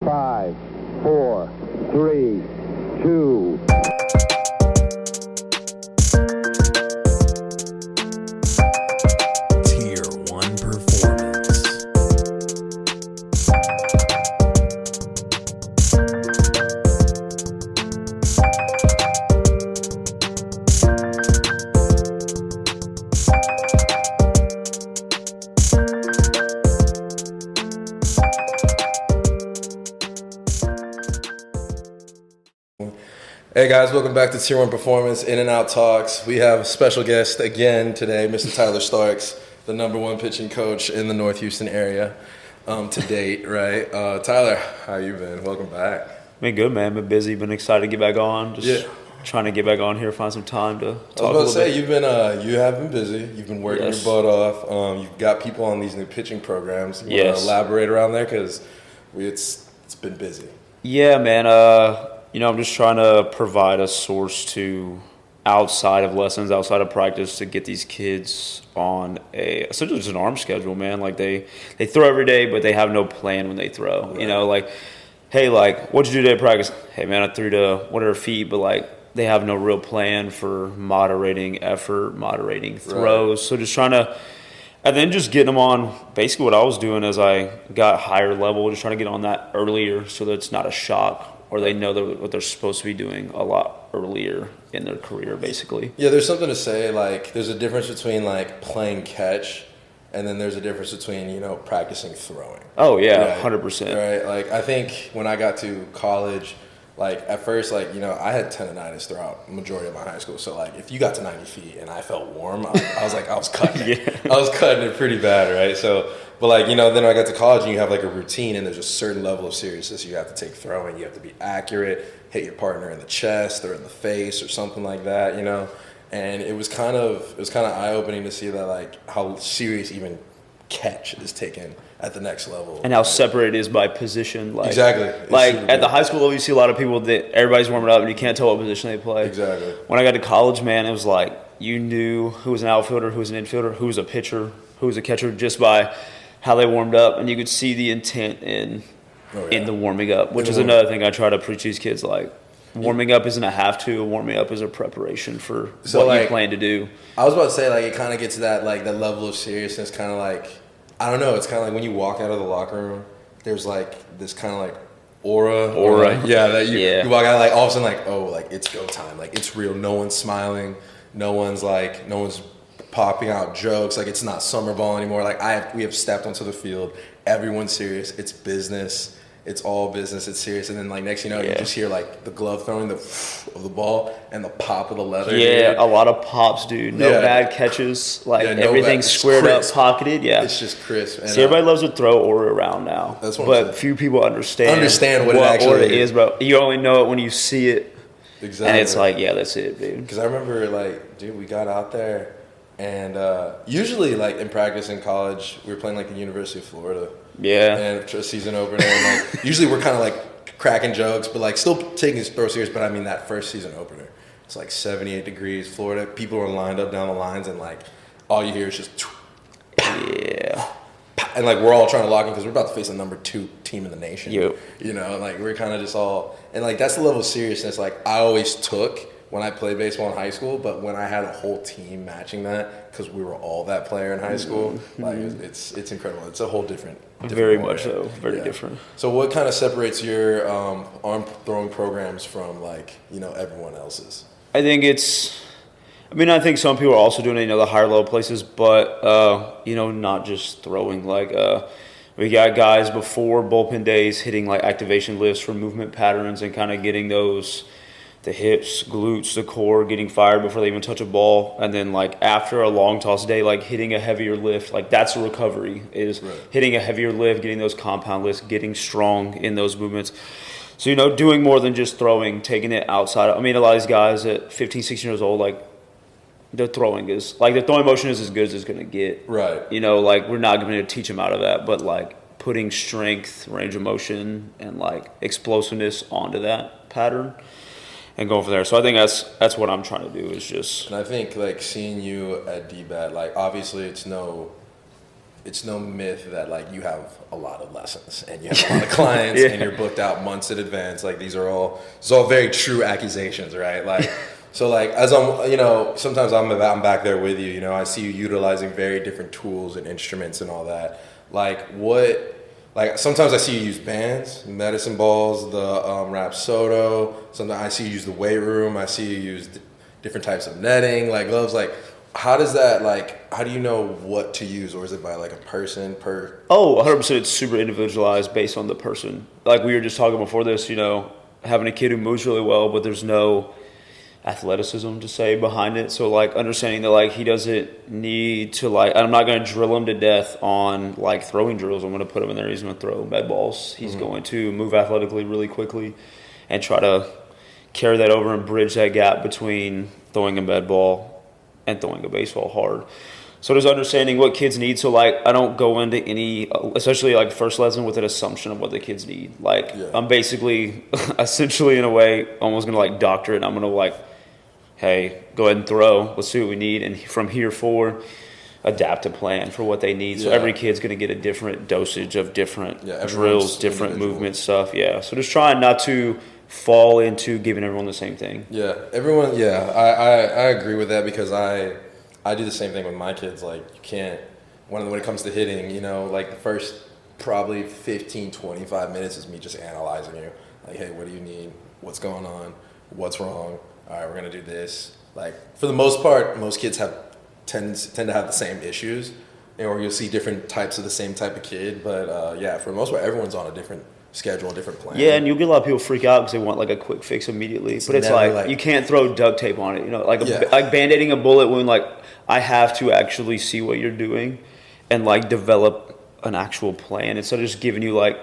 5, 4, 3, 2. Tier 1 Performance. Hey guys, welcome back to Tier 1 Performance, In and Out Talks. We have a special guest again today, Mr. Tyler Starks, the #1 pitching coach in the North Houston area to date, right? Tyler, how you been? Welcome back. Been good, man. Been busy. Been excited to get back on. Trying to get back on here, find some time to talk I was about to say, you have been busy. You've been working Yes. your butt off. You've got people on these new pitching programs. You want Yes. to elaborate around there? Because it's been busy. Yeah, man. I'm just trying to provide a source to outside of lessons, outside of practice, to get these kids on essentially just an arm schedule, man. Like they throw every day, but they have no plan when they throw. Right. You know, like, hey, like, what'd you do today at practice? Hey, man, I threw to whatever feet, but like they have no real plan for moderating effort, moderating throws. Right. So just trying to. And then just getting them on, basically what I was doing as I got higher level, just trying to get on that earlier so that it's not a shock, or they know what they're supposed to be doing a lot earlier in their career, basically. Yeah, there's something to say, like, there's a difference between, like, playing catch, and then there's a difference between, practicing throwing. Oh, yeah, Right. 100%. Right? Like, I think when I got to college, like, at first, like, I had tendonitis throughout the majority of my high school. So, like, if you got to 90 feet and I felt warm, I was cutting it. Yeah. I was cutting it pretty bad, right? So, but, like, then I got to college and you have, like, a routine and there's a certain level of seriousness you have to take throwing. You have to be accurate, hit your partner in the chest or in the face or something like that, And it was kind of eye-opening to see that, like, how serious even catch is taken at the next level. And how separate it is by position. Like, Exactly. It's Like, super at the big. high school level, you see a lot of people that everybody's warming up and you can't tell what position they play. Exactly. When I got to college, man, it was like you knew who was an outfielder, who was an infielder, who was a pitcher, who was a catcher just by how they warmed up, and you could see the intent in the warming up, which is another thing I try to preach these kids. Like, warming up isn't a have to. Warming up is a preparation for what you plan to do. I was about to say, like, it kind of gets to that, like, that level of seriousness, kind of like, I don't know, it's kind of like when you walk out of the locker room, there's, like, this kind of, like, aura. Yeah, that you walk out, like, all of a sudden, like, oh, like, it's go time. Like, it's real. No one's smiling. No one's popping out jokes. Like, it's not summer ball anymore. Like, we have stepped onto the field. Everyone's serious. It's business. It's all business. It's serious. And then, like, next thing you know, you just hear, like, the glove throwing of the ball and the pop of the leather. Yeah, dude. a lot of pops, dude. No bad catches. Like, Yeah, no everything's bad- it's squared crisp. up, pocketed. Yeah. It's just crisp. And, See, everybody loves to throw aura around now. That's what I'm But saying. few people understand what it actually aura is. is, bro. You only know it when you see it. Exactly. And it's like, yeah, that's it, dude. Because I remember, like, dude, we got out there, and usually, like, in practice in college, we were playing, like, the University of Florida. Yeah. And a season opener. And, like, usually we're kind of, like, cracking jokes, but, like, still taking this throw serious. But, I mean, that first season opener, it's, like, 78 degrees, Florida. People are lined up down the lines, and, like, all you hear is just, Yeah. and, like, we're all trying to lock in because we're about to face the #2 team in the nation. Yep. Like, we're kind of just all, and, like, that's the level of seriousness, like, I always took when I played baseball in high school, but when I had a whole team matching that, because we were all that player in high school, like, it's incredible. It's a whole different Very ballgame. much so. Very Yeah. different. So what kind of separates your arm throwing programs from, like, everyone else's? I think some people are also doing it, the higher level places, but, not just throwing. Like, we got guys before bullpen days hitting, like, activation lifts for movement patterns and kind of getting the hips, glutes, the core, getting fired before they even touch a ball. And then, like, after a long toss day, like, hitting a heavier lift, like, that's a recovery, is hitting a heavier lift, getting those compound lifts, getting strong in those movements. So, doing more than just throwing, taking it outside. I mean, a lot of these guys at 15, 16 years old, like, their throwing motion is as good as it's going to get. Right. Like, we're not going to teach them out of that, but, like, putting strength, range of motion, and, like, explosiveness onto that pattern and going from there. So I think that's what I'm trying to do, is just. And I think, like, seeing you at DBAT, like, obviously it's it's no myth that like you have a lot of lessons and you have a lot of clients and you're booked out months in advance. Like it's all very true accusations, right? Like, so like as I'm, sometimes I'm back there with you, I see you utilizing very different tools and instruments and all that. Like sometimes I see you use bands, medicine balls, the Rapsodo. Sometimes I see you use the weight room. I see you use different types of netting, like gloves, like. How does that, like, how do you know what to use? Or is it by, like, a person per? Oh, 100%. It's super individualized based on the person. Like we were just talking before this, having a kid who moves really well, but there's no athleticism to say behind it. So, like, understanding that, like, he doesn't need to, like, I'm not going to drill him to death on, like, throwing drills. I'm going to put him in there. He's going to throw med balls. He's going to move athletically really quickly and try to carry that over and bridge that gap between throwing a med ball and throwing a baseball hard. So there's understanding what kids need. So, like, I don't go into any, especially, like, first lesson with an assumption of what the kids need. Like, I'm basically, essentially, in a way, almost going to, like, doctor it. I'm going to, like, hey, go ahead and throw. Let's see what we need. And from here forward, adapt a plan for what they need. So every kid's going to get a different dosage of different drills, different movement stuff. Yeah. So just trying not to fall into giving everyone the same thing. Yeah, everyone. Yeah, I agree with that because I do the same thing with my kids. Like you can't when it comes to hitting, like the first probably 15, 25 minutes is me just analyzing you. Like, hey, what do you need? What's going on? What's wrong? All right, we're gonna do this. Like for the most part, most kids tend to have the same issues, or you'll see different types of the same type of kid. But for the most part, everyone's on a different schedule, a different plan. Yeah, and you'll get a lot of people freak out because they want like a quick fix immediately. But it's like you can't throw duct tape on it. Like band-aiding a bullet wound. Like I have to actually see what you're doing, and like develop an actual plan instead of just giving you like,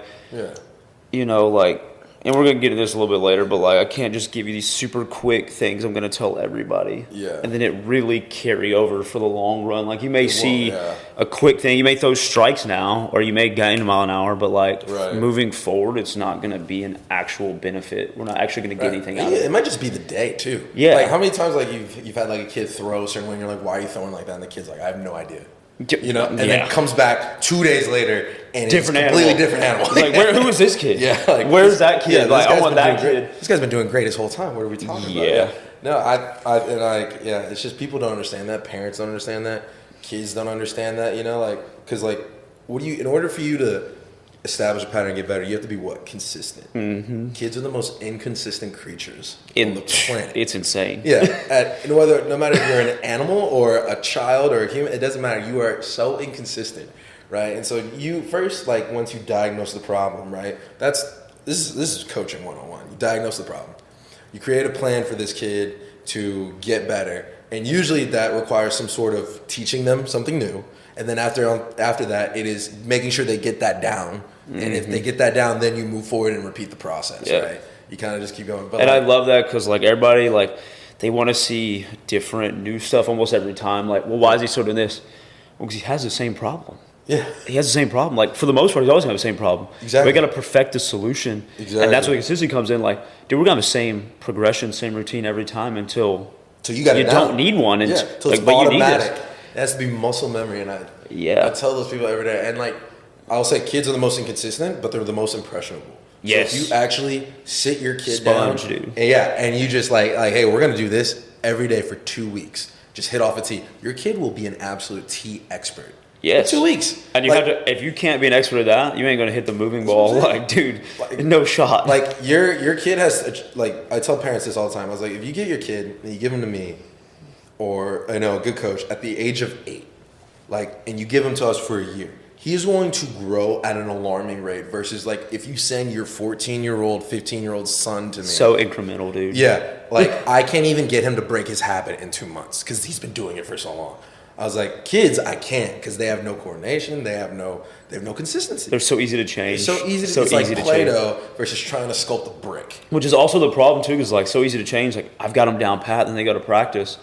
and we're gonna get into this a little bit later. But like I can't just give you these super quick things. I'm gonna tell everybody. Yeah. And then it really carry over for the long run. Like you may see a quick thing. You may throw strikes now, or you may gain a mile an hour. But like moving forward, it's not gonna be an actual benefit. We're not actually gonna get anything out of it. It might just be the day too. Yeah. Like how many times like you've had like a kid throw a certain way, and you're like, why are you throwing like that? And the kid's like, I have no idea. And then comes back 2 days later and it's a completely different animal. Like, who is this kid? Like, where's that kid? Yeah, like, I want that kid. This guy's been doing great his whole time. What are we talking about? Yeah. No, it's just people don't understand that. Parents don't understand that. Kids don't understand that, because in order for you to establish a pattern and get better, you have to be consistent. Mm-hmm. Kids are the most inconsistent creatures on the planet. It's insane. Yeah, no matter if you're an animal or a child or a human, it doesn't matter. You are so inconsistent, right? And so you first, like once you diagnose the problem, right? This is coaching 101. You diagnose the problem. You create a plan for this kid to get better, and usually that requires some sort of teaching them something new. And then after that, it is making sure they get that down. Mm-hmm. And if they get that down, then you move forward and repeat the process, right? You kind of just keep going. But I love that because, like, everybody, like, they want to see different new stuff almost every time. Like, well, why is he still doing this? Well, because he has the same problem. Yeah. He has the same problem. Like, for the most part, he's always going to have the same problem. Exactly. We got to perfect the solution. Exactly. And that's where the consistency comes in. Like, dude, we're going to have the same progression, same routine every time until you don't need one. And until it's automatic. It has to be muscle memory. And I tell those people every day. And, like, I'll say kids are the most inconsistent, but they're the most impressionable. Yes. So if you actually sit your kid down, dude. And you just like, hey, we're going to do this every day for 2 weeks. Just hit off a tee. Your kid will be an absolute tee expert. Yes. In 2 weeks. And you have to, if you can't be an expert at that, you ain't going to hit the moving ball. Like, dude, no shot. Like, your kid has, like, I tell parents this all the time. I was like, if you get your kid and you give him to me, or, a good coach, at the age of 8, like, and you give him to us for a year, he is going to grow at an alarming rate versus, like, if you send your 14-year-old, 15-year-old son to me. So incremental, dude. Yeah. Like, I can't even get him to break his habit in 2 months because he's been doing it for so long. I was like, kids, I can't because they have no coordination. They have no consistency. They're so easy to change. It's like Play-Doh versus trying to sculpt a brick. Which is also the problem, too, because, like, so easy to change. Like, I've got them down pat, then they go to practice.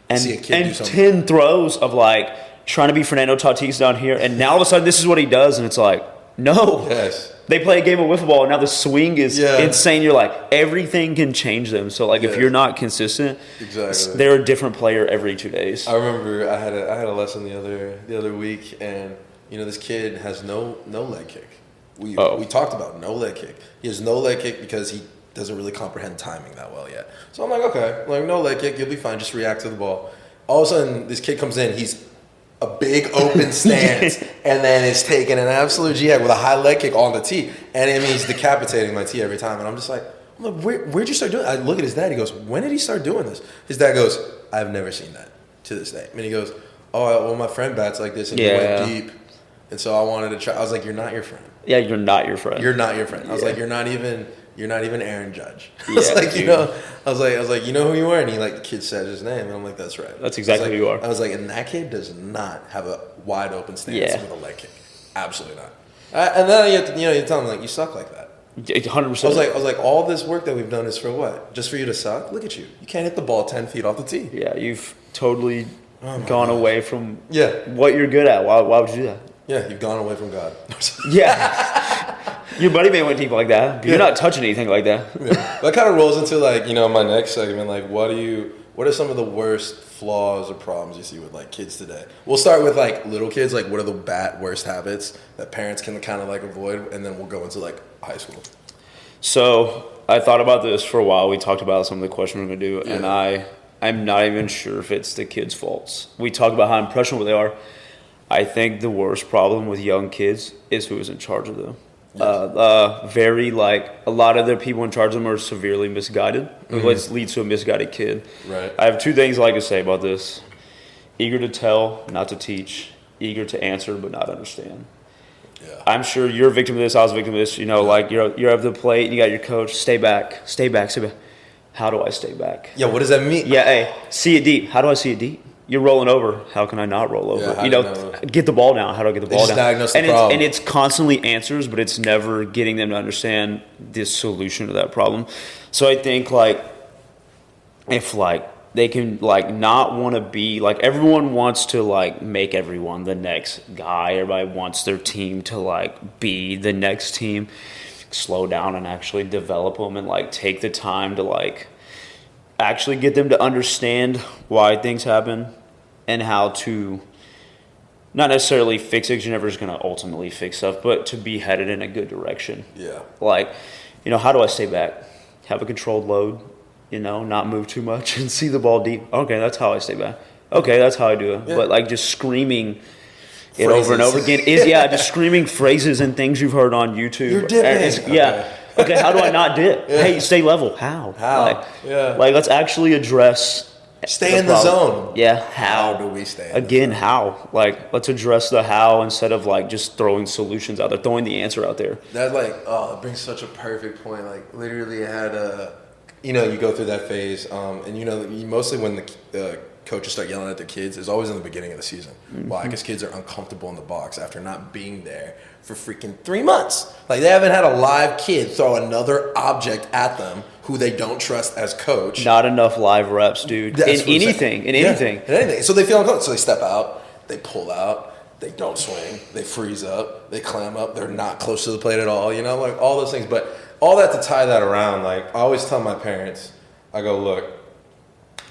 And 10 throws of, like, trying to be Fernando Tatis down here, and now all of a sudden this is what he does, and it's like, no. Yes. They play a game of wiffle ball, and now the swing is insane. You're like, everything can change them. So, like, if you're not consistent, they're a different player every 2 days. I remember I had a lesson the other week, and this kid has no leg kick. We Oh. talked about no leg kick. He has no leg kick because he doesn't really comprehend timing that well yet. So I'm like, okay, like no leg kick, you'll be fine. Just react to the ball. All of a sudden, this kid comes in. He's a big open stance, and then is taking an absolute jihad with a high leg kick on the tee, and I mean, he's decapitating my tee every time. And I'm like, where'd you start doing it? I look at his dad. He goes, when did he start doing this? His dad goes, I've never seen that to this day. And he goes, oh, well, my friend bats like this, and he went deep, and so I wanted to try. I was like, you're not your friend. Yeah, you're not your friend. You're not your friend. I was like, you're not even Aaron Judge. I Yeah, was like, dude. I was like, you know who you are? And the kid said his name, and I'm like, that's right. That's exactly who who you are. I was like, and that kid does not have a wide open stance with a leg kick. Absolutely not. And then you tell him like, you suck like that. 100%. I was like, all this work that we've done is for what? Just for you to suck? Look at you. You can't hit the ball 10 feet off the tee. Yeah, you've totally gone gosh. away from Yeah. what you're good at. Why would you do that? Yeah, you've gone away from God. Yeah. Your buddy may went deep like that, but you're not touching anything like that. Yeah. That kind of rolls into my next segment. Like, what are some of the worst flaws or problems you see with like kids today? We'll start with like little kids. Like, what are the worst habits that parents can kind of like avoid, and then we'll go into like high school. So I thought about this for a while. We talked about some of the questions we're gonna do, Yeah. and I'm not even sure if it's the kids' faults. We talked about how impressionable they are. I think the worst problem with young kids is who is in charge of them. Yes. A lot of the people in charge of them are severely misguided, which leads to a misguided kid. Right. I have two things I like to say about this: eager to tell, not to teach; eager to answer, but not understand. Yeah. I'm sure you're a victim of this. I was a victim of this. Like you're at the plate and you got your coach. Stay back. Stay back. Stay back. How do I stay back? Yeah. What does that mean? Yeah. Hey, see it deep. How do I see it deep? You're rolling over. How can I not roll over? Yeah, Get the ball down. How do I get the ball just down? diagnose the and problem. and it's constantly answers, but it's never getting them to understand the solution to that problem. So I think if they can not want to be everyone wants to make everyone the next guy. Everybody wants their team to be the next team. Slow down and actually develop them and take the time to actually get them to understand why things happen and how to not necessarily fix it, because you're never just going to ultimately fix stuff, but to be headed in a good direction. Yeah. How do I stay back? Have a controlled load, not move too much and see the ball deep. Okay, that's how I stay back. Okay, that's how I do it. Yeah. But just screaming it Phrases. over and over again is, just screaming phrases and things you've heard on YouTube. You're dipping. And yeah. Okay, how do I not dip? Yeah. Hey, stay level. How? How? Yeah. Let's actually address Stay in the problem. zone. Yeah, how? How do we stay in Again, the zone? how? Let's address the how instead of just throwing solutions out there, throwing the answer out there. That it brings such a perfect point. Literally, I had you go through that phase, and you mostly when the coaches start yelling at their kids is always in the beginning of the season. Why? Because kids are uncomfortable in the box after not being there for freaking 3 months. They haven't had a live kid throw another object at them who they don't trust as coach. Not enough live reps, dude. That's In what I'm saying. anything. In Yeah, anything. in anything. So they feel uncomfortable. So they step out, they pull out, they don't swing, they freeze up, they clam up, they're not close to the plate at all, all those things. But all that to tie that around, I always tell my parents, I go, look,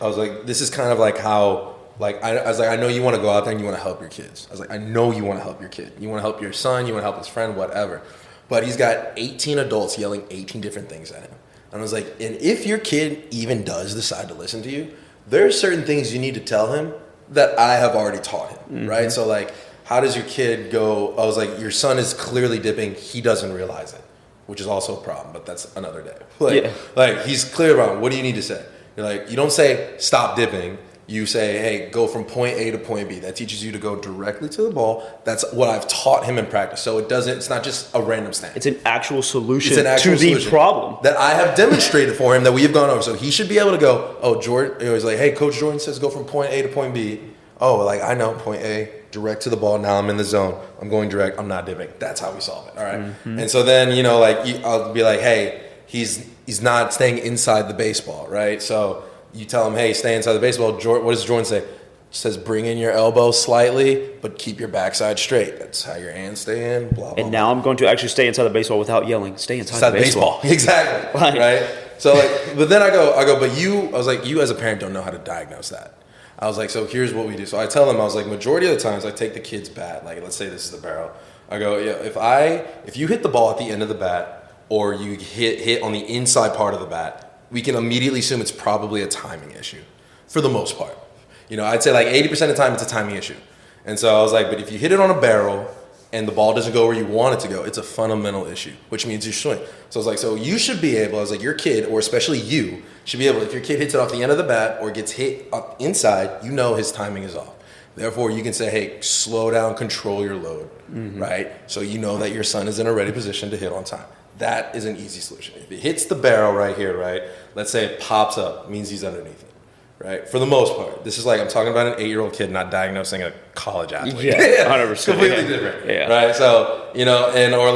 I was like, this is kind of how, I was like, I know you want to go out there and you want to help your kids. I was like, I know you want to help your kid. You want to help your son, you want to help his friend, whatever. But he's got 18 adults yelling 18 different things at him. And I was like, and if your kid even does decide to listen to you, there are certain things you need to tell him that I have already taught him, right? So how does your kid go, I was like, your son is clearly dipping, he doesn't realize it, which is also a problem, but that's another day. He's clear about what do you need to say? You're you don't say stop dipping. You say, hey, go from point A to point B. That teaches you to go directly to the ball. That's what I've taught him in practice. So it's not just a random stance. It's an actual solution It's an actual to the solution problem. that I have demonstrated for him that we have gone over. So he should be able to go, oh, Jordan, he was like, hey, Coach Jordan says go from point A to point B. Oh, I know, point A, direct to the ball. Now I'm in the zone. I'm going direct. I'm not dipping. That's how we solve it, all right? And so then, I'll be like, hey, he's not staying inside the baseball, right? So you tell him, hey, stay inside the baseball. What does Jordan say? Says bring in your elbow slightly, but keep your backside straight. That's how your hands stay in, blah, blah, And now I'm going to actually stay inside the baseball without yelling. Stay inside the baseball. Exactly. Right? So but then I go, but I was like, you as a parent don't know how to diagnose that. I was like, so here's what we do. So I tell them, I was like, majority of the times I take the kid's bat. Like, let's say this is the barrel. I go, yeah, if you hit the ball at the end of the bat or you hit on the inside part of the bat, we can immediately assume it's probably a timing issue for the most part. I'd say like 80% of the time it's a timing issue. And so I was like, but if you hit it on a barrel and the ball doesn't go where you want it to go, it's a fundamental issue, which means you swing. So I was like, so you should be able, I was like, your kid, or especially you, should be able, if your kid hits it off the end of the bat or gets hit up inside, his timing is off. Therefore, you can say, hey, slow down, control your load, right? So you know that your son is in a ready position to hit on time. That is an easy solution. If it hits the barrel right here, right, let's say it pops up, means he's underneath it. Right, for the most part, this is like I'm talking about an 8-year-old kid, not diagnosing a college athlete. Yeah, 100%. Completely different. Yeah. Right. So or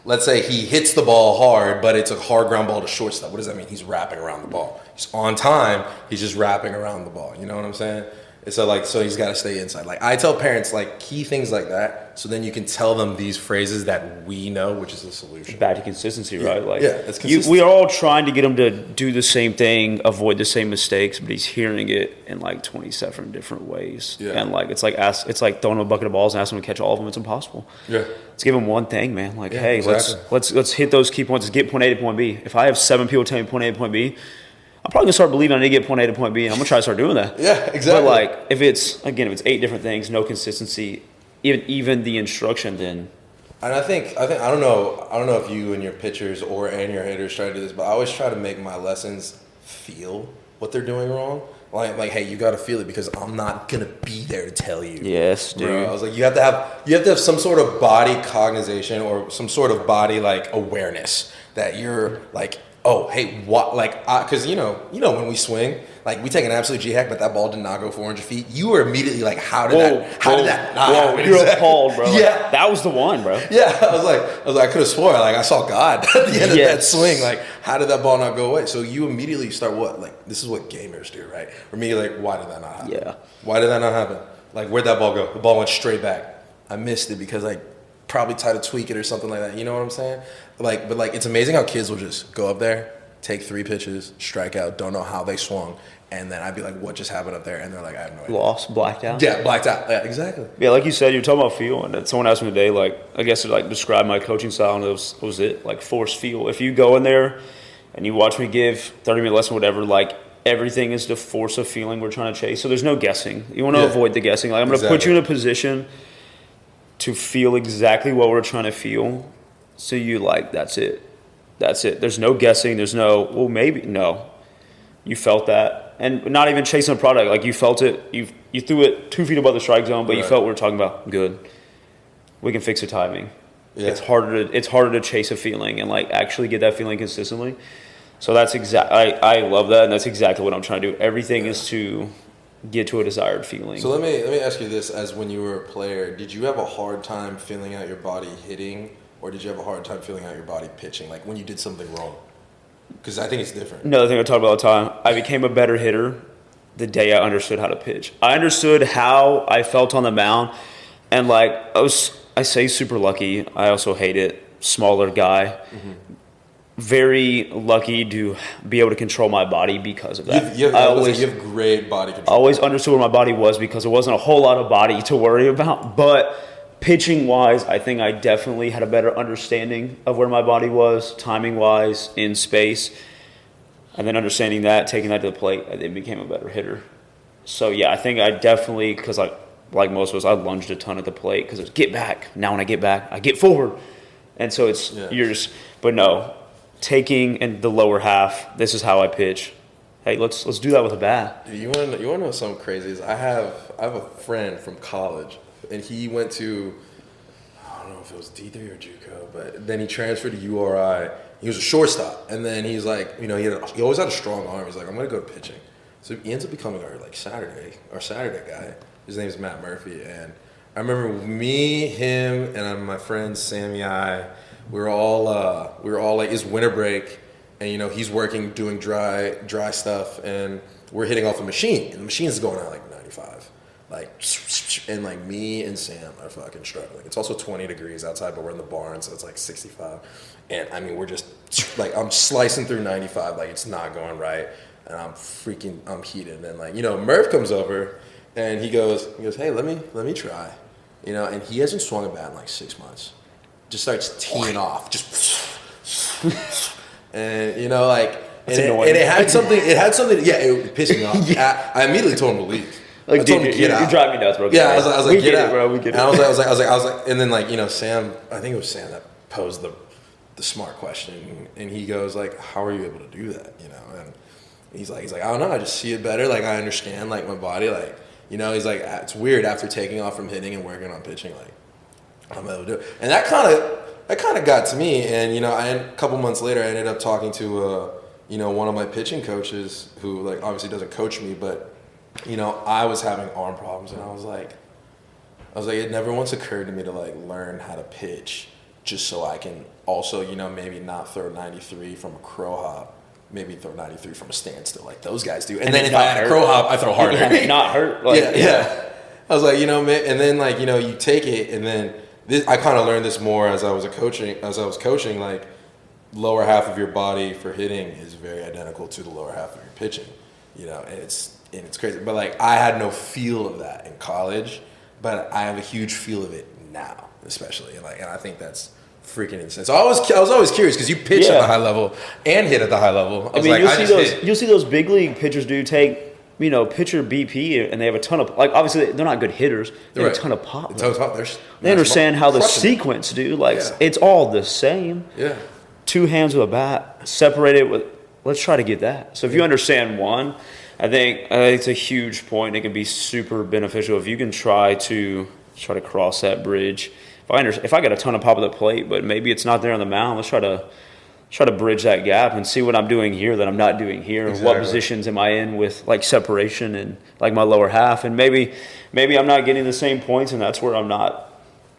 let's say he hits the ball hard, but it's a hard ground ball to shortstop. What does that mean? He's wrapping around the ball. He's on time. He's just wrapping around the ball. You know what I'm saying? So he's got to stay inside. Like I tell parents, like key things like that, so then you can tell them these phrases that we know, which is the solution. Back to consistency, right? Like it's consistency. We are all trying to get him to do the same thing, avoid the same mistakes, but he's hearing it in like 27 different ways. Yeah. And like it's like throwing a bucket of balls and asking him to catch all of them. It's impossible. Yeah. Let's give him one thing, man. Like, hey, exactly. let's hit those key points. Let's get point A to point B. If I have 7 people telling me point A to point B, I'm probably gonna start believing I need to get point A to point B, and I'm gonna try to start doing that. Yeah, exactly. But like, if it's 8 different things, no consistency, even the instruction, then. And I don't know if you and your pitchers and your hitters try to do this, but I always try to make my lessons feel what they're doing wrong. Like, hey, you got to feel it because I'm not gonna be there to tell you. Yes, dude. Bro, I was like, you have to have some sort of body cognization or some sort of body like awareness that you're like. Oh, hey, what? Like, because you know, when we swing, like we take an absolute G-hack, but that ball did not go 400 feet. You were immediately like, how did that? Whoa, you're appalled, bro. Yeah, like, that was the one, bro. Yeah, I was like, I could have swore, like I saw God at the end of that swing. Like, how did that ball not go away? So you immediately start what? Like, this is what gamers do, right? For me, like, why did that not happen? Yeah. Why did that not happen? Like, where'd that ball go? The ball went straight back. I missed it because I probably tried to tweak it or something like that. You know what I'm saying? But it's amazing how kids will just go up there, take 3 pitches, strike out, don't know how they swung, and then I'd be like, what just happened up there? And they're like, I have no idea. Lost, blacked out. Yeah, blacked out. Yeah, exactly. Yeah, like you said, you're talking about feel, and someone asked me today, like, I guess to like describe my coaching style, and it was it, like force feel. If you go in there and you watch me give 30-minute lesson, whatever, like everything is the force of feeling we're trying to chase. So there's no guessing. You want to avoid the guessing. Like I'm going to put you in a position to feel exactly what we're trying to feel. So you like, that's it. That's it. There's no guessing. There's no, well, maybe. No. You felt that. And not even chasing a product. Like you felt it. You threw it 2 feet above the strike zone, but you felt what we're talking about. Good. We can fix the timing. Yeah. It's harder to chase a feeling and like actually get that feeling consistently. So that's I love that, and that's exactly what I'm trying to do. Everything is to get to a desired feeling. So let me ask you this: as when you were a player, did you have a hard time feeling out your body hitting, or did you have a hard time feeling out your body pitching? Like when you did something wrong, because I think it's different. Another thing I talk about all the time: I became a better hitter the day I understood how to pitch. I understood how I felt on the mound, and like I say super lucky. I also hate it. Smaller guy. Mm-hmm. Very lucky to be able to control my body because of that. You have great body control. I always understood where my body was because there wasn't a whole lot of body to worry about. But pitching-wise, I think I definitely had a better understanding of where my body was, timing-wise, in space. And then understanding that, taking that to the plate, I then became a better hitter. So, yeah, I think I definitely, because like most of us, I lunged a ton at the plate because it's get back. Now when I get back, I get forward. And so but no. Taking in the lower half, this is how I pitch. Hey, let's do that with a bat. You want to know something crazy? Is I have a friend from college, and he went to, I don't know if it was D3 or JUCO, but then he transferred to URI. He was a shortstop, and then he's like, he always had a strong arm. He's like, I'm gonna go pitching. So he ends up becoming our Saturday guy. His name is Matt Murphy, and I remember me, him, and my friend Sammy we were all like, it's winter break, and he's working doing dry stuff, and we're hitting off a machine, and the machine is going out like 95, and like me and Sam are fucking struggling. It's also 20 degrees outside, but we're in the barn, so it's like 65, and I mean we're just like I'm slicing through 95, like it's not going right. and I'm heated. And like, Murph comes over and he goes, hey, let me try, and he hasn't swung a bat in like 6 months. Just starts teeing off, and like, and it had something, yeah, it pissed me off. Yeah. I immediately told him to leave. Like, I told him to get out. You drive me nuts, bro. Yeah, I was like, get out, bro. We get it. And I was like, and then like, Sam, I think it was Sam that posed the smart question, and he goes like, how are you able to do that, and he's like, I don't know, I just see it better, like I understand like my body, like, he's like, it's weird after taking off from hitting and working on pitching, like I'm able to do it. And that kind of got to me, and a couple months later I ended up talking to one of my pitching coaches who like obviously doesn't coach me, but I was having arm problems, and I was like it never once occurred to me to like learn how to pitch just so I can also, maybe not throw 93 from a crow hop, maybe throw 93 from a standstill like those guys do. And then if I had a crow hop, I throw harder. Not hurt. Like, yeah. I was like, and then like, you take it, and then I kind of learned this more as I was coaching, like lower half of your body for hitting is very identical to the lower half of your pitching, and it's crazy. But like, I had no feel of that in college, but I have a huge feel of it now, especially, and I think that's freaking insane. So I was always curious because you pitch at the high level and hit at the high level. I mean, you'll see those big league pitchers do take pitcher BP, and they have a ton of, like, obviously they're not good hitters. They have a ton of pop. They understand how the sequence, dude. Like, it's all the same. Yeah. 2 hands with a bat, separated with. Let's try to get that. So if you understand one, I think it's a huge point. It can be super beneficial if you can try to cross that bridge. If I got a ton of pop at the plate, but maybe it's not there on the mound, let's try to bridge that gap and see what I'm doing here that I'm not doing here. Exactly. What positions am I in with like separation and like my lower half, and maybe I'm not getting the same points, and that's where I'm not.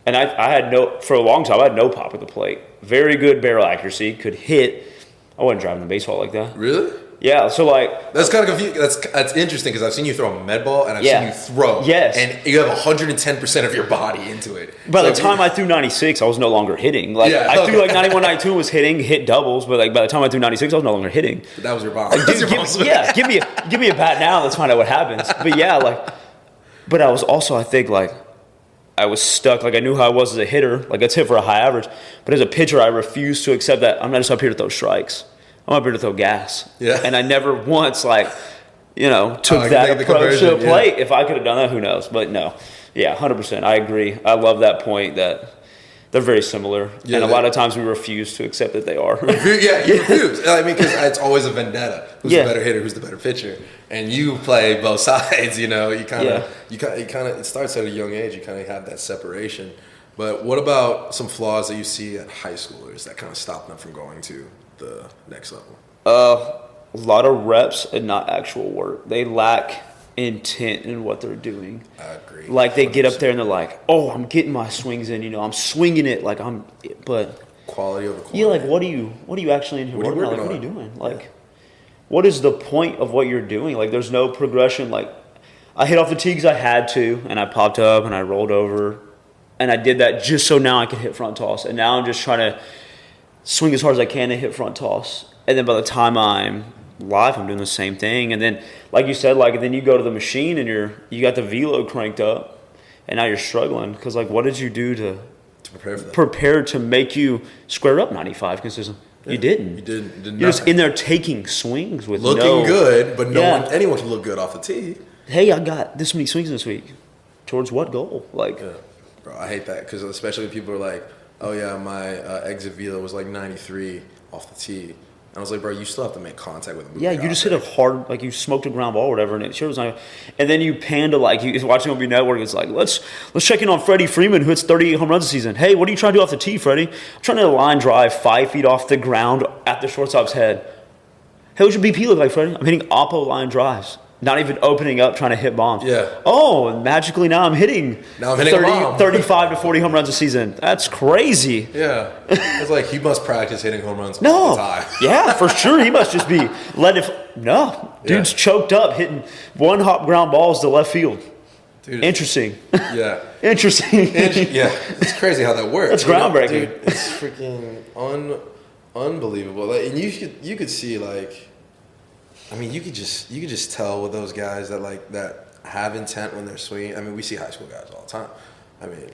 And I had for a long time I had no pop at the plate. Very good barrel accuracy, could hit. I wasn't driving the baseball like that. Really? Yeah, so like that's kind of confusing. That's interesting because I've seen you throw a med ball and I've seen you throw. Yes, and you have 110% of your body into it. By the time I threw 96, I was no longer hitting. Like I threw like 91, 92 was hit doubles, but like by the time I threw 96, I was no longer hitting. But that was your bomb. Like, dude, give me a bat now. Let's find out what happens. But yeah, but I was also, I think, like, I was stuck. Like, I knew how I was as a hitter. Like, let's hit for a high average. But as a pitcher, I refused to accept that I'm not just up here to throw strikes. I'm up here to throw gas. Yeah. And I never once, took that approach to the plate. Yeah. If I could have done that, who knows? But no. Yeah, 100%. I agree. I love that point that they're very similar. Yeah, and a lot of times we refuse to accept that they are. Yeah, you refuse. I mean, because it's always a vendetta. Who's the better hitter? Who's the better pitcher? And you play both sides. You kind of. It starts at a young age. You kind of have that separation. But what about some flaws that you see at high schoolers that kind of stop them from going to the next level? A lot of reps and not actual work. They lack intent in what they're doing. I agree. Like, they 100%. Get up there and they're like, oh, I'm getting my swings in, I'm swinging it but quality over quantity. Yeah, like, what are you actually in here working on? Like, what are you doing? Like, what is the point of what you're doing? Like, there's no progression. Like, I hit off the tee because I had to, and I popped up and I rolled over, and I did that just so now I could hit front toss. And now I'm just trying to swing as hard as I can to hit front toss. And then by the time I'm live, I'm doing the same thing. And then, like you said, then you go to the machine and you got the velo cranked up, and now you're struggling because, like, what did you do to prepare for that? Prepare to make you square up 95 consistent? Yeah, you didn't. You didn't. You're just in there taking swings with looking good, but anyone can look good off the tee. Hey, I got this many swings this week. Towards what goal? Like, bro, I hate that because especially when people are like, "Oh yeah, my exit velo was like 93 off the tee." And I was like, bro, you still have to make contact with the Yeah, you just hit a hard, like, you smoked a ground ball or whatever, and it sure was not. And then you pan to, like, you watching MLB Network, it's like, let's check in on Freddie Freeman, who hits 38 home runs a season. Hey, what are you trying to do off the tee, Freddie? I'm trying to line drive 5 feet off the ground at the shortstop's head. Hey, what's your BP look like, Freddie? I'm hitting oppo line drives. Not even opening up, trying to hit bombs. Yeah. Oh, and magically now I'm hitting 35 to 40 home runs a season. That's crazy. Yeah. It's like he must practice hitting home runs all the time. Yeah, for sure. He must just be dude's choked up hitting one hop ground balls to left field. Dude, interesting. Yeah. Interesting. Yeah. It's crazy how that works. That's groundbreaking. Dude, it's freaking unbelievable. Like, and you could see, like, I mean, you could just tell with those guys that like that have intent when they're swinging. I mean, we see high school guys all the time. I mean,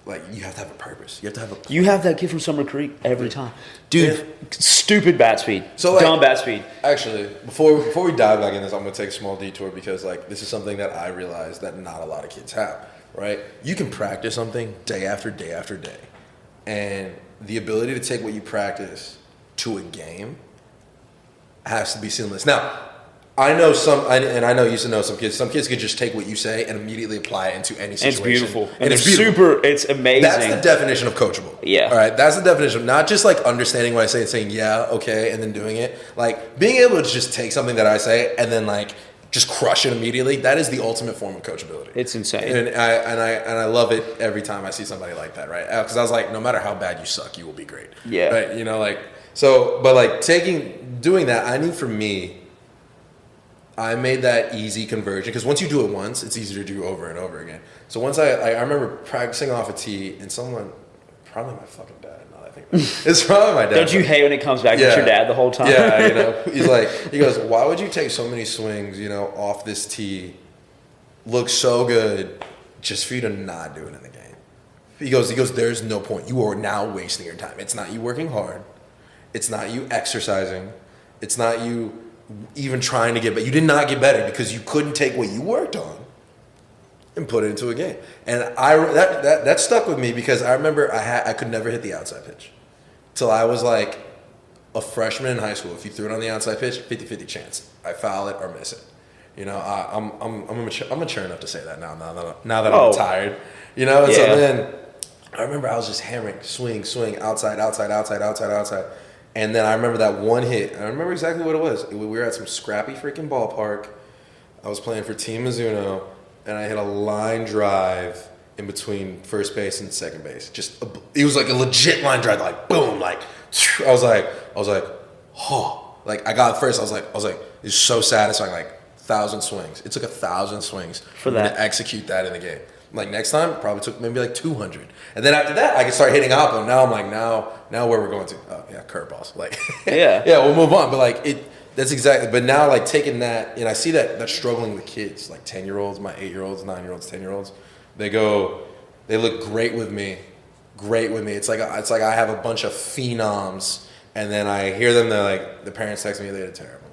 like you have to have a purpose. You have to have a plan. You have that kid from Summer Creek every time, dude. Stupid bat speed, So, like, dumb bat speed. Actually, before we dive back in this, I'm gonna take a small detour because like this is something that I realize that not a lot of kids have. Right? You can practice something day after day after day, and the ability to take what you practice to a game has to be seamless. Now, I know I know you used to know some kids. Some kids could just take what you say and immediately apply it into any situation. It's beautiful. And it's beautiful. It's amazing. That's the definition of coachable. Yeah. All right. That's the definition. Not just like understanding what I say and saying, yeah, okay, and then doing it. Like being able to just take something that I say and then like just crush it immediately. That is the ultimate form of coachability. It's insane. And I love it every time I see somebody like that, right? Because I was like, no matter how bad you suck, you will be great. Yeah. Right. You know, like so, but like doing that, I need for me. I made that easy conversion because once you do it once, it's easier to do over and over again. So once I remember practicing off a tee and someone, probably my fucking dad. Now that I think about it. It's probably my dad. Don't you hate when it comes back to your dad the whole time? Yeah, you know, he goes, why would you take so many swings, you know, off this tee? Look so good, just for you to not do it in the game. He goes, there's no point. You are now wasting your time. It's not you working hard. It's not you exercising. It's not you even trying to get better. You did not get better because you couldn't take what you worked on and put it into a game. And that stuck with me because I remember I could never hit the outside pitch till I was like a freshman in high school. If you threw it on the outside pitch, 50-50 chance. I foul it or miss it. You know, I'm mature enough to say that now that I'm tired. You know, and so then I remember I was just hammering, swing, outside. And then I remember that one hit. I remember exactly what it was. We were at some scrappy freaking ballpark. I was playing for Team Mizuno, and I hit a line drive in between first base and second base. It was like a legit line drive, like boom, like I was like, oh, like I got first. I was like, it's so satisfying. Like 1,000 swings. It took 1,000 swings for me to execute that in the game. Like next time, it probably took maybe like 200. And then after that, I could start hitting oppo. Now I'm like, now where we're going to? Oh yeah, curveballs. Like, yeah, we'll move on. But like that's exactly. But now like taking that, and I see that struggling with kids, like 10-year-olds, my 8-year-olds, 9-year-olds, 10-year-olds. They look great with me. It's like I have a bunch of phenoms, and then I hear them. They're like, the parents text me, they're terrible,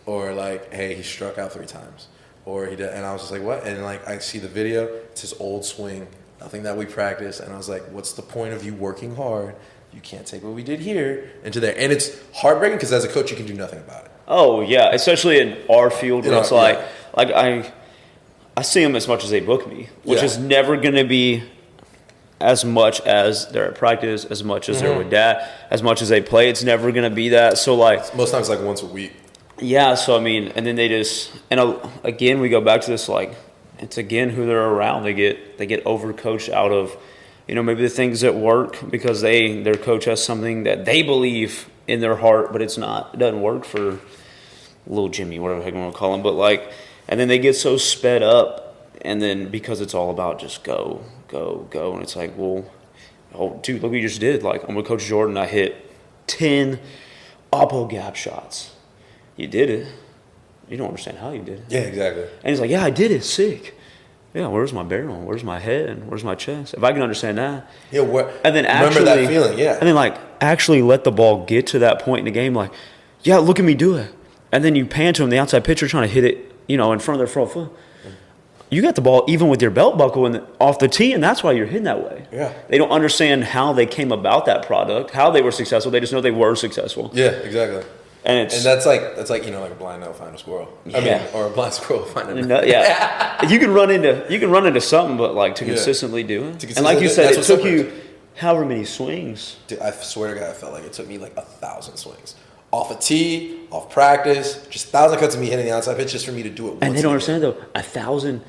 or like, hey, he struck out 3 times. Or he did, and I was just like, what? And like, I see the video. It's his old swing, nothing that we practice. And I was like, what's the point of you working hard? You can't take what we did here into there. And it's heartbreaking because as a coach, you can do nothing about it. Oh yeah, especially in our field where it's like I see them as much as they book me, which is never going to be as much as they're at practice, as much as they're with dad, as much as they play. It's never going to be that. So like most times, like once a week. Yeah, so I mean, and then they just, and again, we go back to this, like, it's again who they're around. They get overcoached out of, you know, maybe the things that work because their coach has something that they believe in their heart, but it doesn't work for little Jimmy, whatever the heck you want to call him. But like, and then they get so sped up, and then because it's all about just go, and it's like, well, oh, dude, look what you just did. Like, I'm with Coach Jordan. I hit 10 oppo gap shots. You did it. You don't understand how you did it. Yeah, exactly. And he's like, yeah, I did it. Sick. Yeah, where's my barrel? Where's my head? Where's my chest? If I can understand that. Yeah, and then remember that feeling, yeah. And then, like, actually let the ball get to that point in the game, like, yeah, look at me do it. And then you pan to him, the outside pitcher trying to hit it, you know, in front of their front foot. You got the ball even with your belt buckle off the tee, and that's why you're hitting that way. Yeah. They don't understand how they came about that product, how they were successful. They just know they were successful. Yeah, exactly. And that's like you know, like a blind nut find a squirrel. I mean, or a blind squirrel find a nut. Yeah. you can run into something, but like to consistently do it. And like you said, it took you however many swings. Dude, I swear to God, I felt like it took me like 1,000 swings. Off a tee, off practice, just 1,000 cuts of me hitting the outside pitch just for me to do it once. And they don't understand though, 1,000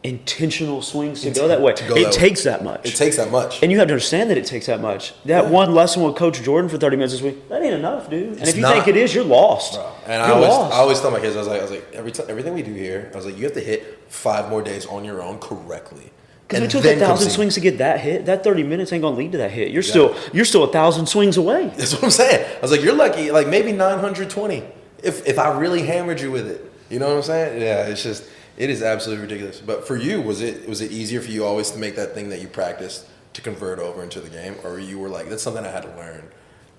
intentional swings to go that way. It takes that much. It takes that much. And you have to understand that it takes that much. That one lesson with Coach Jordan for 30 minutes this week, that ain't enough, dude. And if you think it is, you're lost. Bro. And I always tell my kids, I was like, everything we do here, I was like, you have to hit 5 more days on your own correctly. Because we took 1,000 swings to get that hit. That 30 minutes ain't gonna lead to that hit. You're still 1,000 swings away. That's what I'm saying. I was like, you're lucky, like maybe 920. if I really hammered you with it, you know what I'm saying? Yeah, it is absolutely ridiculous. But for you, was it easier for you always to make that thing that you practiced to convert over into the game, or you were like, that's something I had to learn?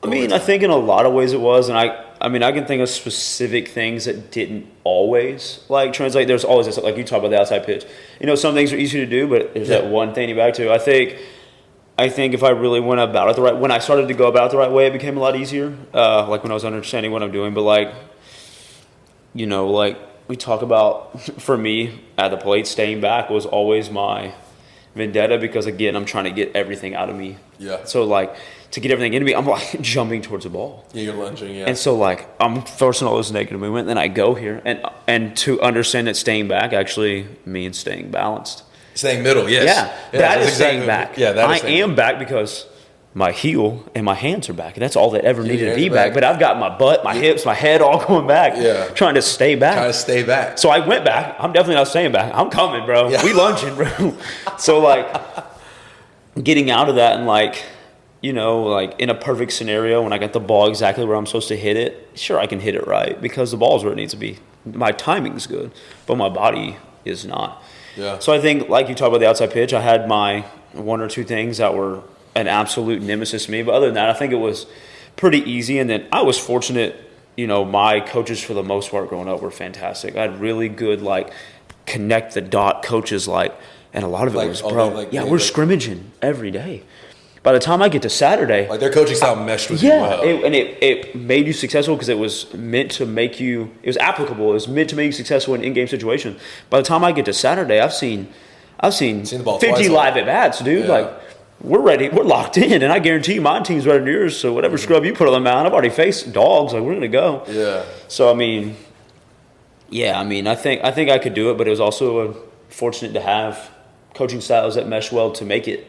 I mean, I think in a lot of ways it was, and I mean, I can think of specific things that didn't always like translate. There's always this, like you talk about the outside pitch. You know, some things are easy to do, but there's that one thing you back to. I think if I really went about it the right, when I started to go about it the right way, it became a lot easier. Like when I was understanding what I'm doing, but like, you know, like we talk about, for me at the plate, staying back was always my vendetta because again, I'm trying to get everything out of me. Yeah. So like, to get everything into me, I'm like jumping towards the ball. Yeah, you're lunging, yeah. And so like I'm forcing all this negative movement, then I go here and to understand that staying back actually means staying balanced. Staying middle, yes. Yeah, that is staying back. Yeah, that is I am back because my heel and my hands are back. And that's all that ever needed to be back. But I've got my butt, my hips, my head all going back. Yeah. Trying to stay back. Trying to stay back. So I went back. I'm definitely not staying back. I'm coming, bro. Yeah. We lunging, bro. So like getting out of that and like, you know, like in a perfect scenario when I got the ball exactly where I'm supposed to hit it, sure I can hit it right because the ball's where it needs to be. My timing's good, but my body is not. Yeah. So I think, like you talked about the outside pitch, I had my one or two things that were an absolute nemesis to me. But other than that, I think it was pretty easy. And then I was fortunate, you know, my coaches for the most part growing up were fantastic. I had really good, like, connect the dot coaches, like, and a lot of it was, bro, we're scrimmaging every day. By the time I get to Saturday, like their coaching style meshed with you well. It made you successful because it was meant to make you. It was applicable. It was meant to make you successful in in-game situations. By the time I get to Saturday, I've seen the ball 50 live at bats, dude. Yeah. Like we're ready, we're locked in, and I guarantee you my team's better than yours. So whatever scrub you put on the mound, I've already faced dogs. Like we're gonna go. Yeah. So I mean, I think I could do it, but it was also fortunate to have coaching styles that mesh well to make it.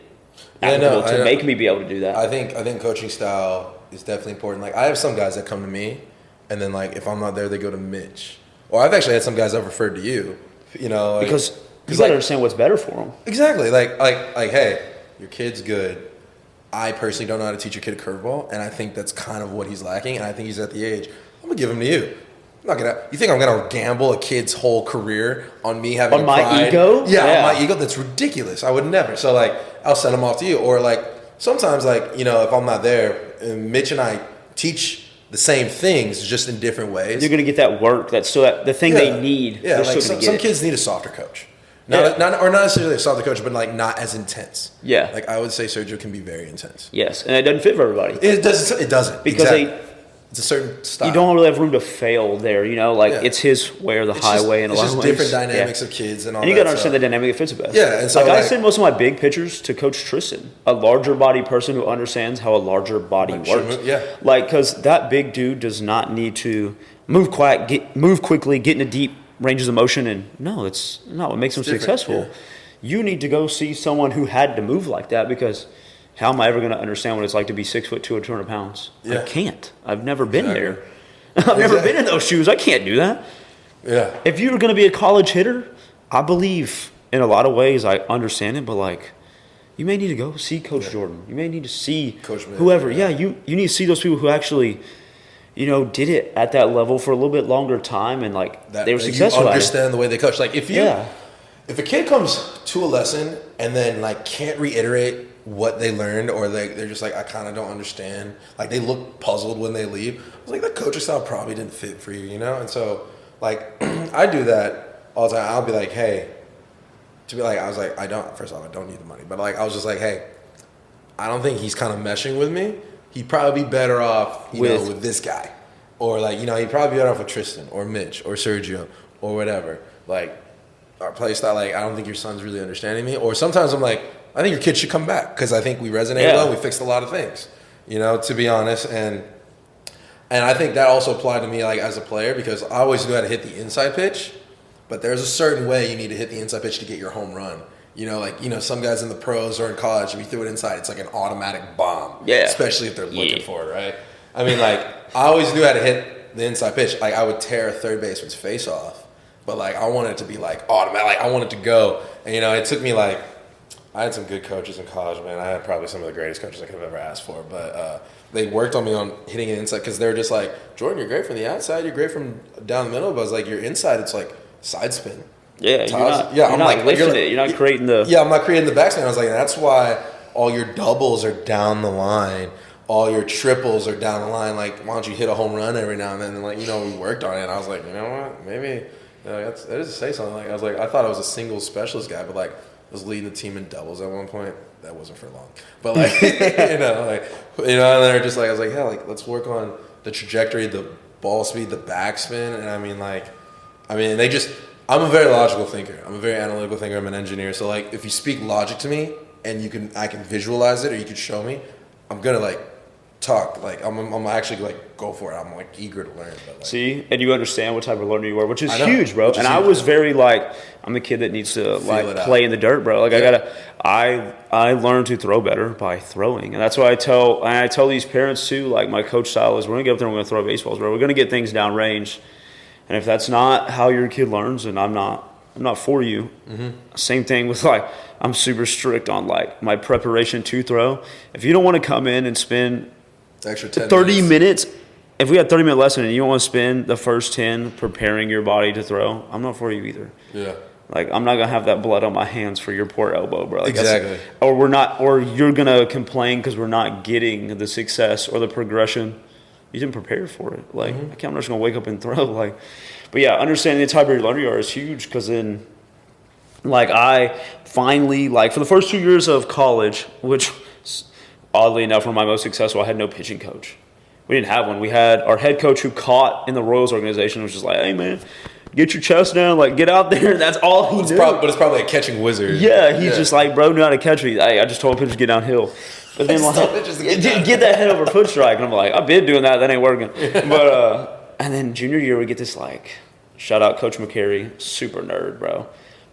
Make me be able to do that. I think coaching style is definitely important. Like I have some guys that come to me, and then like if I'm not there, they go to Mitch. Or I've actually had some guys I've referred to you. You know, like, because you got to understand what's better for them. Exactly. Like hey, your kid's good. I personally don't know how to teach your kid a curveball, and I think that's kind of what he's lacking. And I think he's at the age. I'm gonna give him to you. I'm not gonna. You think I'm gonna gamble a kid's whole career on me having on my pride? Ego? Yeah, on my ego. That's ridiculous. I would never. So like, I'll send them off to you. Or like sometimes like you know if I'm not there, Mitch and I teach the same things just in different ways. You're gonna get that work. That's so the thing they need. Yeah, like some kids need a softer coach. Not necessarily a softer coach, but like not as intense. Yeah. Like I would say Sergio can be very intense. Yes, and it doesn't fit for everybody. It doesn't. Because it's a certain style. You don't really have room to fail there, you know. Like it's his way or the highway in a lot of ways. It's just different dynamics of kids and all. And you got to understand the dynamic that fits the best. Yeah, and so like I send most of my big pitchers to Coach Tristan, a larger body person who understands how a larger body works. Like because that big dude does not need to move quickly, get into deep ranges of motion, and it's not what makes him successful. Yeah. You need to go see someone who had to move like that because. How am I ever going to understand what it's like to be 6'2" or 200 pounds? Yeah. I can't. I've never been there. I've never been in those shoes. I can't do that. Yeah. If you were going to be a college hitter, I believe in a lot of ways I understand it, but like you may need to go see Coach Jordan. You may need to see Coach whoever. Yeah, you need to see those people who actually, did it at that level for a little bit longer time and like they were successful. You understand the way they coach. Like if a kid comes to a lesson and then like can't reiterate what they learned, or they're just like, I kind of don't understand. Like they look puzzled when they leave. I was like, that coaching style probably didn't fit for you, And so, like, I do that all the time. I'll be like, hey, first off, I don't need the money, but like, I was just like, hey, I don't think he's kind of meshing with me. He'd probably be better off, with this guy, or like, he'd probably be better off with Tristan or Mitch or Sergio or whatever. Like, our play style, like, I don't think your son's really understanding me. Or sometimes I'm like, I think your kid should come back because I think we resonated well. We fixed a lot of things, to be honest. And I think that also applied to me like as a player because I always knew how to hit the inside pitch, but there's a certain way you need to hit the inside pitch to get your home run. Some guys in the pros or in college, if you threw it inside, it's like an automatic bomb. Yeah. Especially if they're looking for it, right? I mean, like, I always knew how to hit the inside pitch. Like, I would tear a third baseman's face off, but like, I wanted it to be like automatic. Like, I wanted it to go. And, it took me like I had some good coaches in college, man. I had probably some of the greatest coaches I could have ever asked for. But they worked on me on hitting it inside because they were just like, Jordan, you're great from the outside. You're great from down the middle. But I was like, your inside, it's like side spin. Yeah, I'm not lifting it. You're not creating the... Yeah, I'm not creating the backspin. I was like, that's why all your doubles are down the line. All your triples are down the line. Like, why don't you hit a home run every now and then? And, like, we worked on it. And I was like, you know what? Maybe that doesn't say something. Like, I was like, I thought I was a single specialist guy, but, like, I was leading the team in doubles at one point. That wasn't for long. But, like, and they're just like, I was like, yeah, like, let's work on the trajectory, the ball speed, the backspin. And, they just... I'm a very logical thinker. I'm a very analytical thinker. I'm an engineer. So, like, if you speak logic to me and I can visualize it or you can show me, I'm going to, like, talk. Like, I'm actually, like, go for it. I'm, like, eager to learn. But, like, see, and you understand what type of learner you are, which is huge, bro. And I was very, like, I'm the kid that needs to, like, play in the dirt, bro. Like, I learned to throw better by throwing. And that's why I tell these parents, too, like, my coach style is we're going to get up there and we're going to throw baseballs, bro. We're going to get things down range. And if that's not how your kid learns, then I'm not for you. Mm-hmm. Same thing with, like, I'm super strict on, like, my preparation to throw. If you don't want to come in and spend extra 30 minutes, if we had 30-minute lesson and you don't want to spend the first 10 preparing your body to throw, I'm not for you either. Yeah. Like, I'm not going to have that blood on my hands for your poor elbow, bro. Like, exactly. Or you're going to complain because we're not getting the success or the progression. You didn't prepare for it. Like, I'm not just going to wake up and throw. Like, but yeah, understanding the type of learner you are is huge because then, like, I finally, like, for the first 2 years of college, which oddly enough were my most successful, I had no pitching coach. We didn't have one. We had our head coach who caught in the Royals organization was just like, hey, man, get your chest down, like, get out there. That's all he knew. But it's probably a catching wizard. Yeah, he's just like, bro, knew how to catch me. Hey, I just told pitchers to get downhill. But then, like, get that head over foot strike. And I'm like, I've been doing that. That ain't working. But, and then junior year, we get this, like, shout out Coach McCary, super nerd, bro.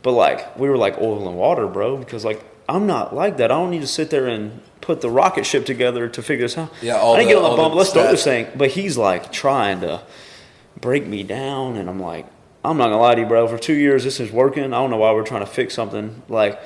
But, like, we were like oil and water, bro, because, like, I'm not like that. I don't need to sit there and put the rocket ship together to figure this out. Yeah, I didn't get on the bump. Let's start this thing. But he's, like, trying to break me down. And I'm like, I'm not going to lie to you, bro. For 2 years, this is working. I don't know why we're trying to fix something. Like,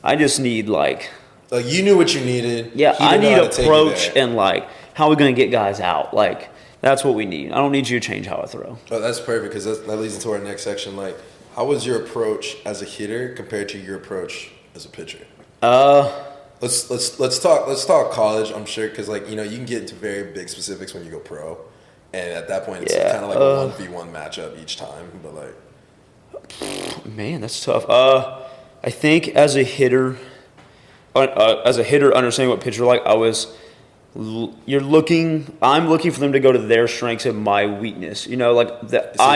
I just need, like, you knew what you needed. Yeah, I need approach and, like, how are we going to get guys out? Like, that's what we need. I don't need you to change how I throw. Oh, that's perfect because that leads into our next section. Like, how was your approach as a hitter compared to your approach as a pitcher? Let's talk college. I'm sure because, like, you can get into very big specifics when you go pro, and at that point it's kind of like a 1v1 matchup each time. But, like, man, that's tough. I think as a hitter. Understanding what pitcher like, I'm looking for them to go to their strengths and my weakness. I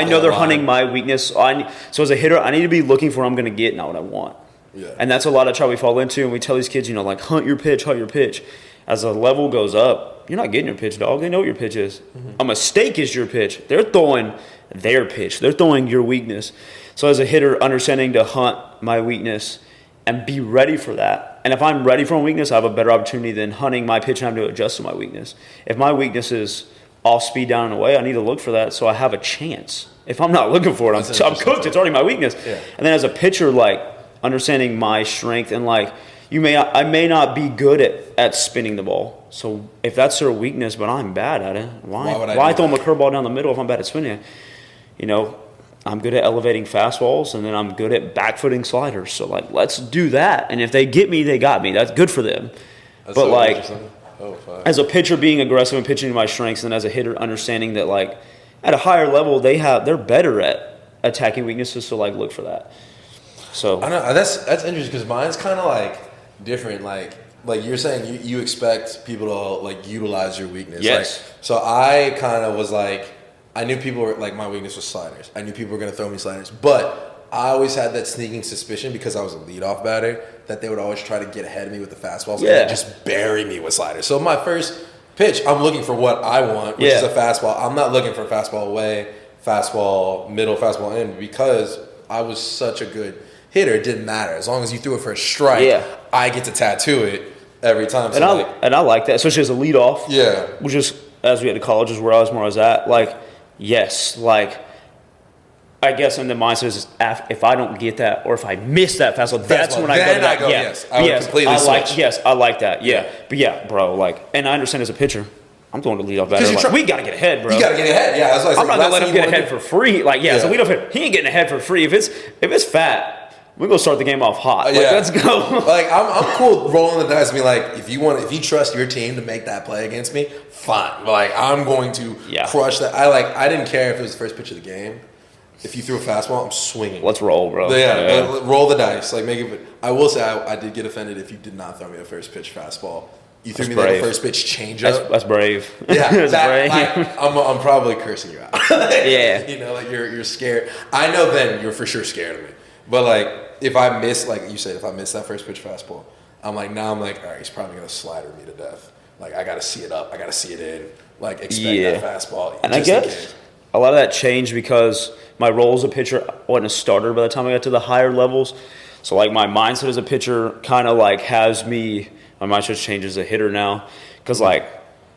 know they're hunting my weakness. So as a hitter, I need to be looking for what I'm going to get, not what I want. Yeah. And that's a lot of trouble we fall into, and we tell these kids, like, hunt your pitch. As the level goes up, you're not getting your pitch, dog. They know what your pitch is. Mm-hmm. A mistake is your pitch. They're throwing their pitch. They're throwing your weakness. So as a hitter, understanding to hunt my weakness and be ready for that. And if I'm ready for a weakness, I have a better opportunity than hunting my pitch and having to adjust to my weakness. If my weakness is off speed down and away, I need to look for that so I have a chance. If I'm not looking for it, I'm cooked. It's already my weakness. Yeah. And then as a pitcher, like, understanding my strength and, like, I may not be good at spinning the ball. So if that's their weakness, but I'm bad at it, why throw them a curveball down the middle if I'm bad at spinning it? I'm good at elevating fastballs, and then I'm good at back-footing sliders. So, like, let's do that. And if they get me, they got me. That's good for them. But, so, like, as a pitcher, being aggressive and pitching to my strengths, and as a hitter, understanding that, like, at a higher level, they're better at attacking weaknesses. So, like, look for that. So I know that's interesting because mine's kind of, like, different. Like you're saying, you expect people to, like, utilize your weakness. Yes. Like, so I kind of was like. I knew people were, like, my weakness was sliders. I knew people were going to throw me sliders. But I always had that sneaking suspicion because I was a leadoff batter that they would always try to get ahead of me with the fastballs and just bury me with sliders. So my first pitch, I'm looking for what I want, which is a fastball. I'm not looking for fastball away, fastball middle, fastball in because I was such a good hitter. It didn't matter. As long as you threw it for a strike, I get to tattoo it every time. So I like that, especially as a leadoff. Yeah. Which is, as we had to college, is where I was at. Like, yes, like, I guess in the mindset is if I don't get that or if I miss that fastball, that's when I go to that. Yes, I would completely switch. Yes, I like that. Yeah. But yeah, bro, like, and I understand as a pitcher, I'm throwing the leadoff batter. Like, we got to get ahead, bro. You got to get ahead. Yeah, that's why I'm not gonna let him get ahead for free. Like, yeah, so we don't. He ain't getting ahead for free. If it's fat, we're gonna start the game off hot. Like, let's go. Like, I'm cool rolling the dice and be like, if you trust your team to make that play against me, fine. Like, I'm going to crush that. I didn't care if it was the first pitch of the game. If you threw a fastball, I'm swinging. Let's roll, bro. Yeah. Roll the dice. Like, make it. I will say, I did get offended if you did not throw me a first pitch fastball. You threw me like a first pitch changeup. That's brave. Yeah, that's brave. I'm probably cursing you out. Yeah. You know, like you're scared. I know then you're for sure scared of me. But like if I miss, like you said, if I miss that first pitch fastball, I'm like, all right, he's probably gonna slider me to death. Like I gotta see it up, I gotta see it in. Like expect that fastball. And I guess a lot of that changed because my role as a pitcher wasn't a starter by the time I got to the higher levels. So like my mindset as a pitcher kind of like has me. My mindset changes as a hitter now because, like,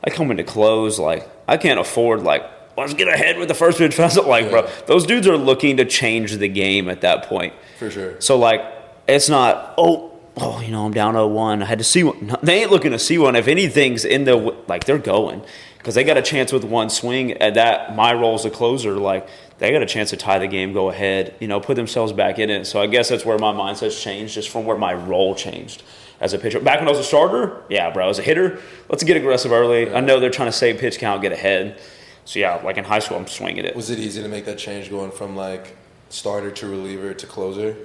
I come into close, like, I can't afford, like, let's get ahead with the first pitch fastball. Like, bro, those dudes are looking to change the game at that point. For sure. So, like, it's not, I'm down 0-1. I had to see one. No, they ain't looking to see one. If anything's in the, like, they're going because they got a chance with one swing. At that, my role as a closer, like, they got a chance to tie the game, go ahead, put themselves back in it. So I guess that's where my mindset's changed, just from where my role changed. As a pitcher. Back when I was a starter, yeah, bro. As a hitter, let's get aggressive early. Yeah. I know they're trying to save pitch count, get ahead. So, yeah, like in high school, I'm swinging it. Was it easy to make that change going from, like, starter to reliever to closer?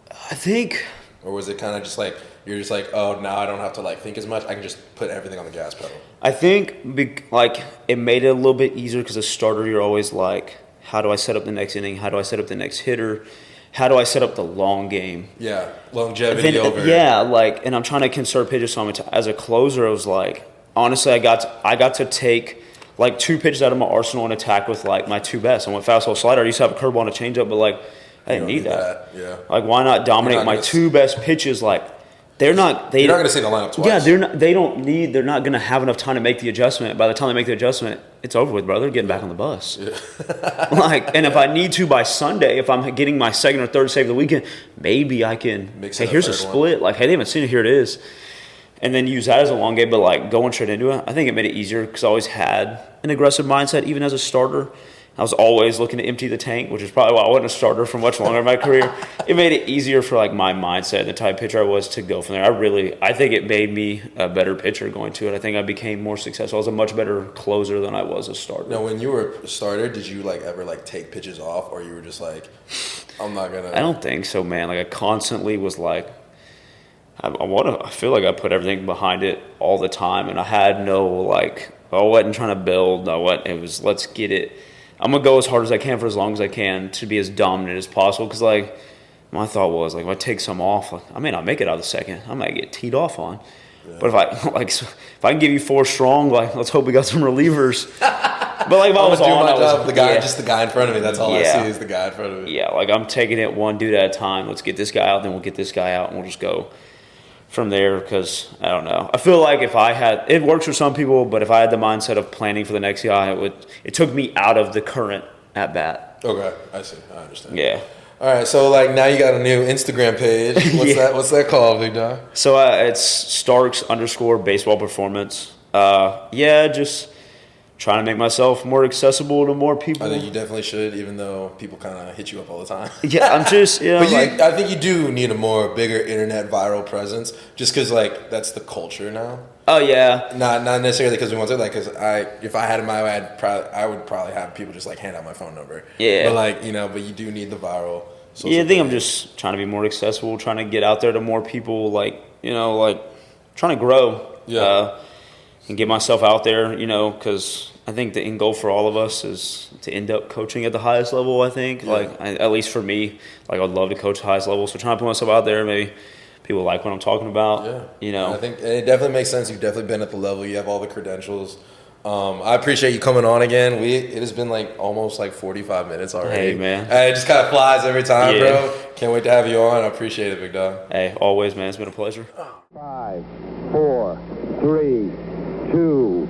I think. Or was it kind of just like, you're just like, oh, now I don't have to, like, think as much. I can just put everything on the gas pedal. I think, like, it made it a little bit easier because as a starter, you're always like, how do I set up the next inning? How do I set up the next hitter? How do I set up the long game? Yeah, longevity over. Yeah, like, and I'm trying to conserve pitches. So as a closer, I was like, honestly, I got to take like 2 pitches out of my arsenal and attack with like my 2 best. I went fastball, slider. I used to have a curveball and a changeup, but like I didn't need that. Yeah. Like, why not dominate my 2 best pitches? Like, you're not going to see the lineup twice. Yeah, they're not going to have enough time to make the adjustment. By the time they make the adjustment, it's over with, brother. They're getting back on the bus. Yeah. Like, and if I need to by Sunday, if I'm getting my second or third save of the weekend, maybe I can, hey, here's a split. Like, hey, they haven't seen it, here it is. And then use that as a long game, but like going straight into it, I think it made it easier because I always had an aggressive mindset, even as a starter. I was always looking to empty the tank, which is probably why I wasn't a starter for much longer in my career. It made it easier for like my mindset, the type of pitcher I was, to go from there. I think it made me a better pitcher going to it. I think I became more successful. I was a much better closer than I was a starter. Now, when you were a starter, did you like ever like take pitches off, or you were just like, I'm not gonna? I don't think so, man. Like, I constantly was like, I feel like I put everything behind it all the time, and I had no like, I wasn't trying to build. It was, let's get it. I'm going to go as hard as I can for as long as I can to be as dominant as possible. Because, like, my thought was, like, if I take some off, like, I may not make it out of the second. I might get teed off on. Yeah. But if I can give you 4 strong, like, let's hope we got some relievers. But, like, if I was on, just the guy in front of me. That's all I see is the guy in front of me. Yeah, like, I'm taking it one dude at a time. Let's get this guy out, then we'll get this guy out, and we'll just go from there. Because, I don't know. I feel like if I had – it works for some people, but if I had the mindset of planning for the next guy, it took me out of the current at-bat. Okay, I see. I understand. Yeah. All right, so, like, now you got a new Instagram page. What's that called, Big Dog? So, it's Starks_baseball performance. Just trying to make myself more accessible to more people. I think you definitely should, even though people kind of hit you up all the time. Yeah, I'm just, but I think you do need a bigger internet viral presence, just because, like, that's the culture now. Oh, yeah. Not necessarily because we want to, like, because if I had it my way, I would probably have people just, like, hand out my phone number. Yeah. But, like, but you do need the viral social I think I'm just trying to be more accessible, trying to get out there to more people, like, trying to grow. Yeah. And get myself out there, because I think the end goal for all of us is to end up coaching at the highest level, I think. Yeah. At least for me, like, I'd love to coach the highest level. So trying to put myself out there, maybe people like what I'm talking about. Yeah. I think it definitely makes sense. You've definitely been at the level. You have all the credentials. I appreciate you coming on again. It has been like almost like 45 minutes already. Hey, man. It just kind of flies every time, bro. Can't wait to have you on. I appreciate it, Big Dog. Hey, always, man. It's been a pleasure. 5, 4, 3, 2,